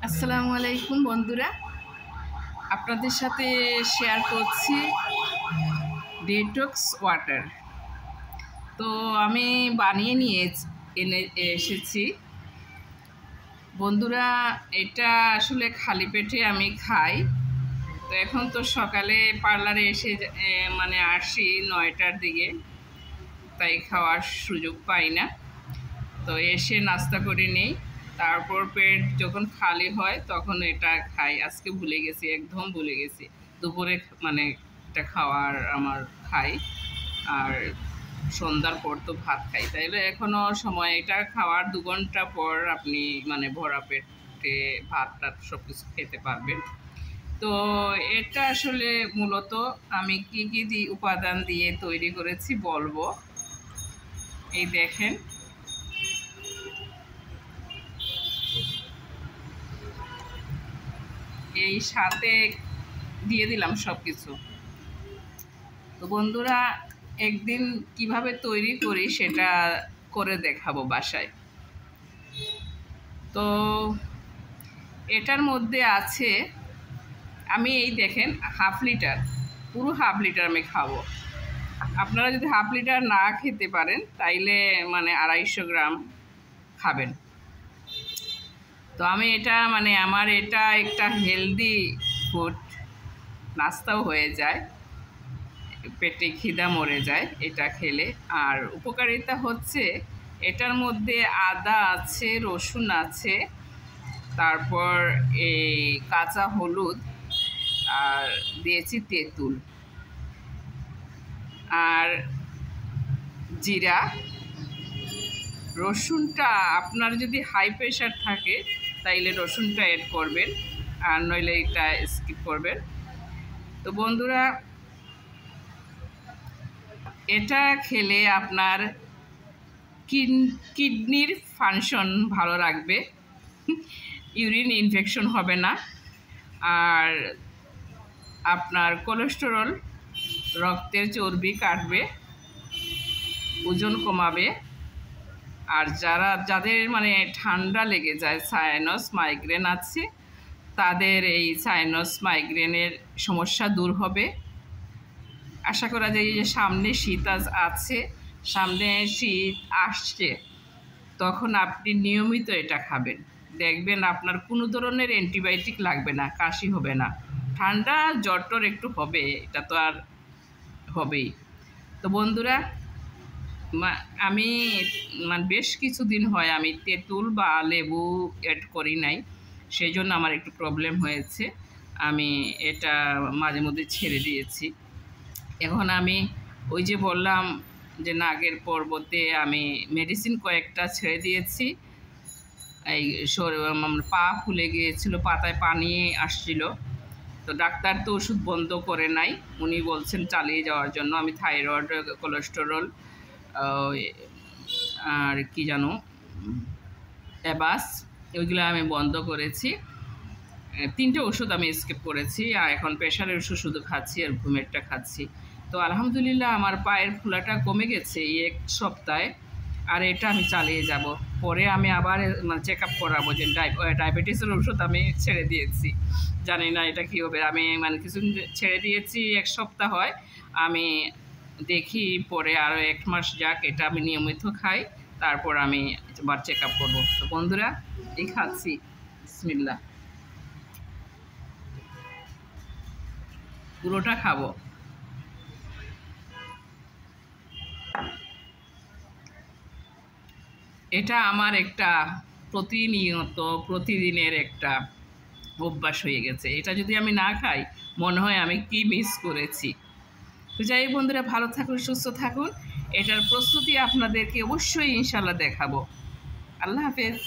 আসসালামু আলাইকুম বন্ধুরা, আপনাদের সাথে শেয়ার করছি ডিটক্স ওয়াটার। তো আমি বানিয়ে নিয়ে এসেছি বন্ধুরা। এটা আসলে খালি পেটে আমি খাই। তো এখন তো সকালে পার্লারে এসে আসি 9টার দিকে, তাই খাওয়ার সুযোগ পাই না। তো এসে নাস্তা করে নিই, তারপর পেট যখন খালি হয় তখন এটা খাই। আজকে ভুলে গেছি, একদম ভুলে গেছি। দুপুরে এটা খাওয়ার আমার খাই, আর সন্ধ্যার পর তো ভাত খাই। তাইলে এখনও সময়, এটা খাওয়ার 2 ঘন্টা পর আপনি ভরা পেটে ভাত টাত সব কিছু খেতে পারবেন। তো এটা আসলে মূলত আমি কি কি উপাদান দিয়ে তৈরি করেছি বলবো। এই দেখেন, এই সাথে দিয়ে দিলাম সব কিছু। তো বন্ধুরা, একদিন কিভাবে তৈরি করি সেটা করে দেখাবো বাসায়। তো এটার মধ্যে আছে, আমি এই দেখেন হাফ লিটার, পুরো হাফ লিটার আমি খাবো। আপনারা যদি হাফ লিটার না খেতে পারেন তাইলে 250 গ্রাম খাবেন। তো আমি এটা আমার এটা একটা হেলদি ফুড, নাস্তাও হয়ে যায়, পেটে খিদা মরে যায় এটা খেলে। আর উপকারিতা হচ্ছে এটার মধ্যে আদা আছে, রসুন আছে, তারপর এই কাঁচা হলুদ, আর দিয়েছি তেঁতুল আর জিরা। রসুনটা আপনার যদি হাই প্রেশার থাকে তাইলে রসুনটা অ্যাড করবেন, আর নইলে এটা স্কিপ করবেন। তো বন্ধুরা, এটা খেলে আপনার কিডনির ফাংশন ভালো রাখবে, ইউরিন ইনফেকশন হবে না, আর আপনার কোলেস্টেরল, রক্তের চর্বি কাটবে, ওজন কমাবে। আর যাদের ঠান্ডা লেগে যায়, সাইনাস মাইগ্রেন আছে, তাদের এই সাইনাস মাইগ্রেনের সমস্যা দূর হবে। আশা করা যায় যে সামনে শীত আছে, সামনে শীত আসছে, তখন আপনি নিয়মিত এটা খাবেন, দেখবেন আপনার কোনো ধরনের অ্যান্টিবায়োটিক লাগবে না, কাশি হবে না। ঠান্ডা জ্বর একটু হবে, এটা তো আর হবেই। তো বন্ধুরা, আমি বেশ কিছুদিন হয় আমি তেঁতুল বা লেবু অ্যাড করি নাই, সেই জন্য আমার একটু প্রবলেম হয়েছে। আমি এটা মাঝে মধ্যে ছেড়ে দিয়েছি। এখন আমি ওই যে বললাম যে নাগের পর্বতে আমি মেডিসিন কয়েকটা ছেড়ে দিয়েছি। এই পা ফুলে গিয়েছিল, পাতায় পানি আসছিল। তো ডাক্তার তো ওষুধ বন্ধ করে নাই, উনি বলছেন চালিয়ে যাওয়ার জন্য। আমি থাইরয়েড, কোলেস্টেরল, আর কি জানো অ্যাবাস, ওইগুলো আমি বন্ধ করেছি। 3টে ওষুধ আমি স্কিপ করেছি, আর এখন প্রেশারের ওষুধ শুধু খাচ্ছি, আর ঘুমেরটা খাচ্ছি। তো আলহামদুলিল্লাহ আমার পায়ের ফোলাটা কমে গেছে এই 1 সপ্তাহে। আর এটা আমি চালিয়ে যাব, পরে আমি আবার চেক আপ করাবো যে ডায়াবেটিসের ওষুধ আমি ছেড়ে দিয়েছি। জানি না এটা কী হবে, আমি কিছু ছেড়ে দিয়েছি 1 সপ্তাহ হয়, আমি দেখি পরে আরও 1 মাস যাক, এটা আমি নিয়মিত খাই, তারপর আমি আবার চেক আপ করবো। তো বন্ধুরা, এই খাচ্ছি, বিসমিল্লাহ, পুরোটা খাবো। এটা আমার একটা প্রতিদিনের একটা অভ্যাস হয়ে গেছে। এটা যদি আমি না খাই মনে হয় আমি কি মিস করেছি। তো যাই বন্ধুরা, ভালো থাকুন, সুস্থ থাকুন। এটার প্রস্তুতি আপনাদেরকে অবশ্যই ইনশাল্লাহ দেখাবো। আল্লাহ হাফেজ।